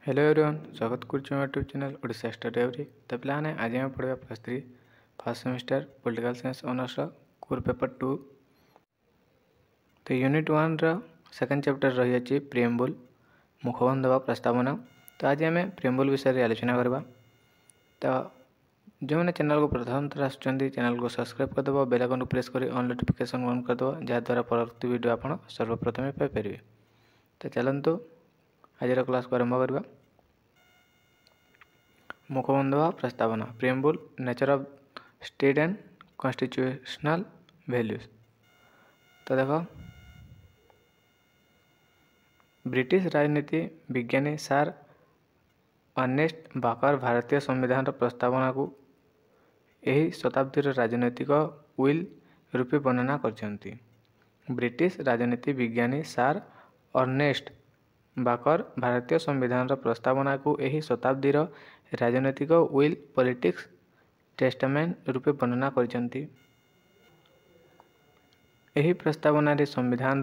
Hello everyone, स्वागत करुच्च YouTube channel Odisha study every. तो पे आज आम पढ़ा +3 first semester political science honours core paper 2। तो यूनिट 1 सेकंड चैप्टर रही है प्रिएम्बुल मुखबंध व प्रस्तावना। तो आज आम प्रिएम्बुल विषय आलोचना करवा। तो जो मैंने चैनल को प्रथम थर आसुँच चैनल को सब्सक्राइब करदेव, बेल आइकन को प्रेस कर ऑन नोटिफिकेशन ऑन करदेव, जहाँद्वारा परवर्ती वीडियो आप सर्वप्रथम पाइपर। तो चलतु आज क्लास को आरंभ करवा। मुखबंध व प्रस्तावना preamble nature of state and constitutional values. तो देखो, ब्रिटिश राजनीति विज्ञानी सर अर्नेस्ट बाकर भारतीय संविधान प्रस्तावना को यही शताब्दीर राजनैतिक विल रूपे वर्णना करछंती। ब्रिटिश राजनीति विज्ञानी सर अर्नेस्ट बाकर भारतीय संविधान प्रस्तावना को यही शताब्दीर राजनैतिक विल पॉलिटिक्स टेस्टामेंट रूपे वर्णना करछंती। यही प्रस्तावना संविधान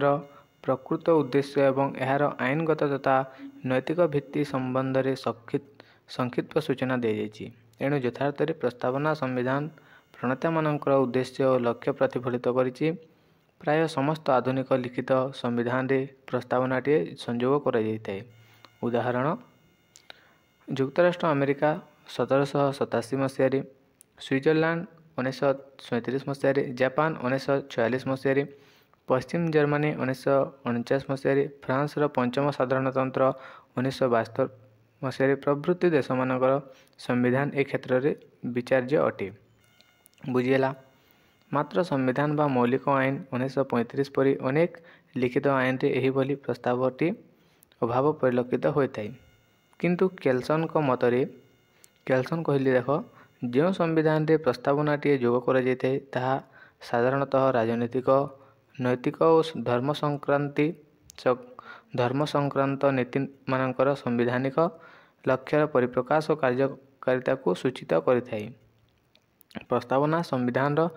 प्रकृत उद्देश्य एवं यार आईनगत तथा नैतिक भित्ति संबंध में संक्षिप्त सूचना दी जाइए। एणु यथार्थ प्रस्तावना संविधान प्रणेता मानकर उद्देश्य और लक्ष्य प्रतिफलित करिछि। प्राय समस्त आधुनिक लिखित संविधान रे प्रस्तावनाटी संयोग करा जाइए। उदाहरण, युक्तराष्ट्र अमेरिका 1787 मसीह, स्विट्जरलैंड 1937 मसीह, जापान 1946 मसीह, पश्चिम जर्मनी 1949 मसीह, फ्रांस पंचम साधारणतंत्र 1972 मसीह प्रभृति देश मानकर संविधान ए क्षेत्र में विचार्य अटे। बुझीगला। मात्र संविधान व मौलिक आईन 1935 परी अनेक लिखित आईन रे एही भली प्रस्तावटी अभाव परिलक्षित होता है। किंतु केल्सन को मतरे, केल्सन कहले देख, जो संविधान रे प्रस्तावनाटी जोग करा जाय थाए ताहा साधारणतः राजनीतिक, नैतिक और धर्म संक्रांत नीति मानकर संवैधानिक लक्ष्यर परिप्रकाश और कार्यकारिता को सूचित करिथाए। प्रस्तावना संविधान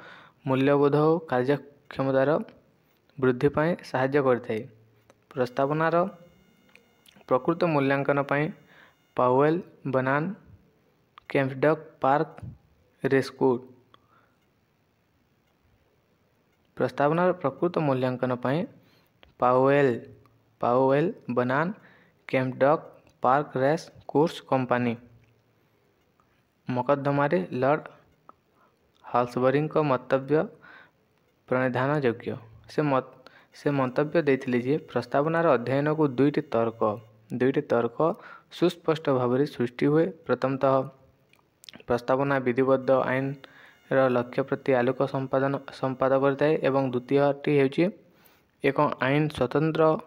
मूल्यबोध और कार्यक्षमतार वृद्धि पाई सहाय्य करिथाए। प्रस्तावनार प्रकृत मूल्यांकन पाई पावेल, बनान, कैम्पडक, पार्क, रेस्कूट। प्रस्तावनार प्रकृत मूल्यांकन पाई पावेल, बनान, कैम्पडक, पार्क, रेस कोर्स कंपनी मकद्दमारे लॉर्ड हाल्सबरी को मंतव्य प्रणिधान योग्य। से मंतव्य देथिले जे प्रस्तावनार अध्ययन को दुईटी तर्क सुस्पष्ट भाव में सृष्टि हुए। प्रथमतः प्रस्तावना विधिबद्ध आईन लक्ष्य प्रति आलोक संपाद करता है एवं द्वितीयटी हेउची एक आईन स्वतंत्र,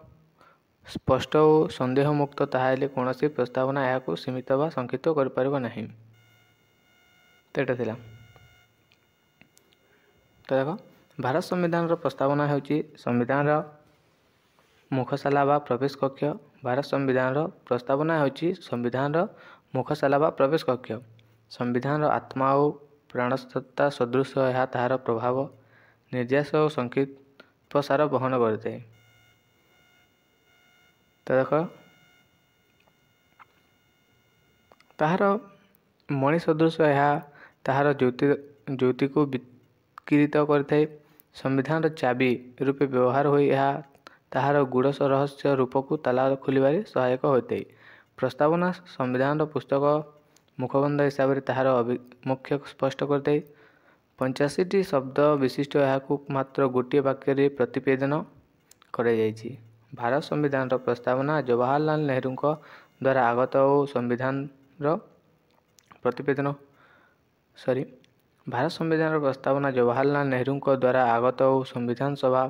स्पष्ट और संदेह मुक्त। ताहाले कौनसी प्रस्तावना या को सीमित व संक्षिप्त कर पारिबो नहीं। तो एटा थिला। तो देखो, भारत संविधान प्रस्तावना हेउची संविधान मुखशाला व प्रवेश कक्ष। भारत संविधान प्रस्तावना हेउची संविधान मुखशाला व प्रवेश कक्ष। संविधान आत्मा और प्राणसत्ता सदृश यह ताहार प्रभाव, निर्यास और संक्षिप्त प्रसार बहन करते। तो देख, ताहार मणि सदृश यह ताहार ज्योति को विकृत करते। संविधान चाबी रूपे व्यवहार हो यह ताहार गुड़ रहस्य रूप को ताला खोलिबारे सहायक होते। प्रस्तावना संविधान पुस्तक मुखबंध हिसाब से ताहार मुख्य स्पष्ट करते। 85टी शब्द विशिष्ट यह मात्र गोटे वाक्य प्रतिवेदन करा जायछि। भारत संविधान प्रस्तावना जवाहरलाल नेहरू द्वारा आगत और संविधान प्रतिवेदन भारत संविधान प्रस्तावना जवाहरलाल नेहरू द्वारा आगत और संविधान सभा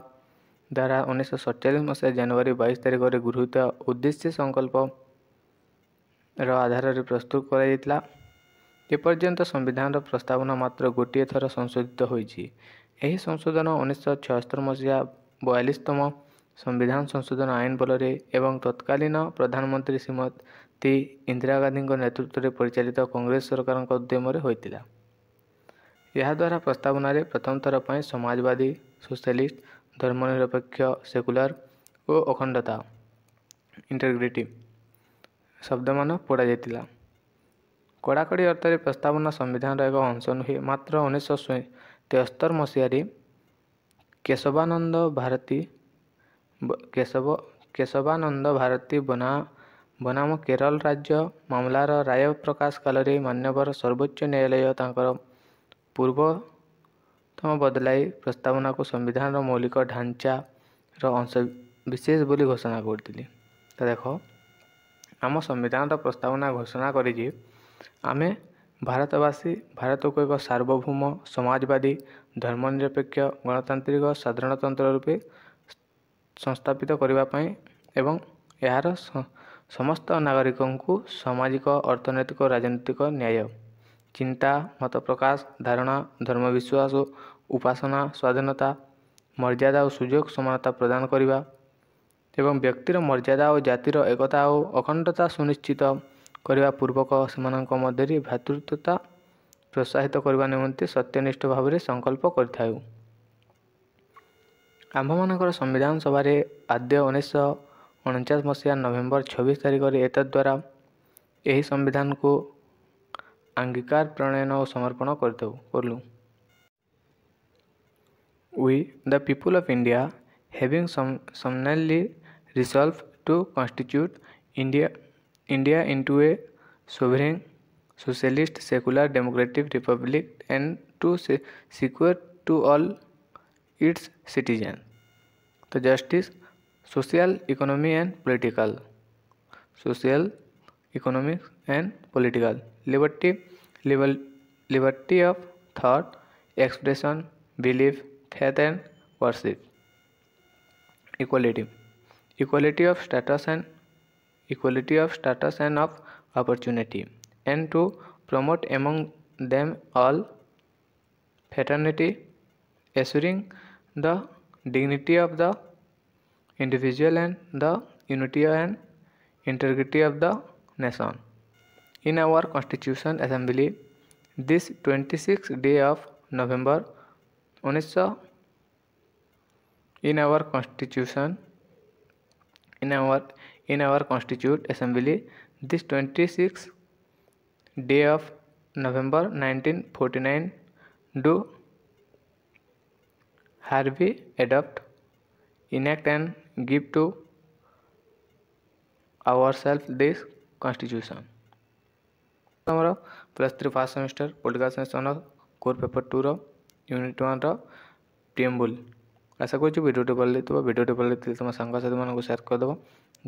द्वारा 1947 मसीहा जनवरी 22 तारिख में गृहीत उद्देश्य संकल्प आधार रे प्रस्तुत करा। एपर्यंत संविधान प्रस्तावना मात्र गोटे थर संशोधित होइछि। एही संशोधन 1976 मसीहा 42तम संविधान संशोधन आईन बल एवं तत्कालीन प्रधानमंत्री श्रीमती इंदिरा गांधी नेतृत्व में परिचालित कांग्रेस सरकार उद्यम होइतिला। यह द्वारा प्रस्तावना प्रथम थर पर समाजवादी, सोशलिस्ट, धर्मनिरपेक्ष, सेकुलर और अखंडता इंटेग्रिटी ଶବ୍ଦମାନ ପୋଡ଼ାଯାଇଥିଲା। କଡ଼ାକଡ଼ି ଅର୍ଥରେ ପ୍ରସ୍ତାବନା ସମ୍ବିଧାନର ଏକ ଅଂଶ ନୁହେଁ, ମାତ୍ର 1973 ମସିହାରେ କେଶବାନନ୍ଦ ଭାରତୀ ବନାମ କେରଳ ରାଜ୍ୟ ମାମଲାର ରାୟ ପ୍ରକାଶ କାଳରେ ମାନ୍ୟବର ସର୍ବୋଚ୍ଚ ନ୍ୟାୟାଳୟ ତାଙ୍କର ପୂର୍ବତମ ବଦଳାଇ ପ୍ରସ୍ତାବନାକୁ ସମ୍ବିଧାନର ମୌଳିକ ଢାଞ୍ଚାର ଅଂଶ ବିଶେଷ ବୋଲି ଘୋଷଣା କରିଥିଲେ। ତ ଦେଖ, ଆମ ସମ୍ବିଧାନର ପ୍ରସ୍ତାବନା ଘୋଷଣା କରି ଯେ ଆମେ ଭାରତବାସୀ ଭାରତକୁ ଏକ ସାର୍ବଭୌମ ସମାଜବାଦୀ ଧର୍ମନିରପେକ୍ଷ ଗଣତାନ୍ତ୍ରିକ ସାଧାରଣତନ୍ତ୍ର ରୂପେ ସଂସ୍ଥାପିତ କରିବା ପାଇଁ ଏବଂ ଏହାର ସମସ୍ତ ନାଗରିକଙ୍କୁ ସାମାଜିକ, ଅର୍ଥନୈତିକ, ରାଜନୈତିକ ନ୍ୟାୟ, ଚିନ୍ତା, ମତ ପ୍ରକାଶ, ଧାରଣା, ଧର୍ମବିଶ୍ୱାସ, ଉପାସନା, ସ୍ୱାଧୀନତା, ମର୍ଯ୍ୟାଦା ଓ ସୁଯୋଗ ସମାନତା ପ୍ରଦାନ କରିବା ଏବଂ ବ୍ୟକ୍ତିର ମର୍ଯ୍ୟାଦା ଓ ଜାତିର ଏକତା ଓ ଅଖଣ୍ଡତା ସୁନିଶ୍ଚିତ କରିବା ପୂର୍ବକ ସେମାନଙ୍କ ମଧ୍ୟରେ ଭ୍ରାତୃତ୍ୱତା ପ୍ରୋତ୍ସାହିତ କରିବା ନିମନ୍ତେ ସତ୍ୟନିଷ୍ଠ ଭାବରେ ସଂକଳ୍ପ କରିଥାଉ। ଆମ୍ଭମାନଙ୍କର ସମ୍ବିଧାନ ସଭାରେ ଆଦ୍ୟ 1949 ମସିହା ନଭେମ୍ବର 26 ତାରିଖରେ ଏତଦ୍ଦ୍ୱାରା ଏହି ସମ୍ବିଧାନକୁ ଅଙ୍ଗୀକାର, ପ୍ରଣୟନ ଓ ସମର୍ପଣ କଲୁ। We, the people of India, having solemnly resolved to constitute India into a sovereign, socialist, secular, democratic republic and to secure to all its citizens the justice, social, economic and political liberty of thought, expression, belief, faith and worship, equality of status and of opportunity, and to promote among them all fraternity, assuring the dignity of the individual and the unity and integrity of the nation. In our Constitution Assembly, this 26th day of November, in our Constitute Assembly, this 26th day of November 1949, do hereby adopt, enact and give to ourselves this Constitution. ଆମର +3 first semester political science honours core paper 2 ର unit 1 ର ପ୍ରିଏମ୍ବୁଲ୍। ଆଶା କରୁଛି ଭିଡ଼ିଓଟି ଭଲ ଲାଗିଥିବ। ଭିଡ଼ିଓଟି ଭଲ ଲାଗିଥିଲେ ତୁମ ସାଙ୍ଗସାଥିମାନଙ୍କୁ ସେୟାର କରିଦେବ,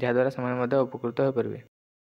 ଯାହାଦ୍ୱାରା ସେମାନେ ମଧ୍ୟ ଉପକୃତ ହୋଇପାରିବେ।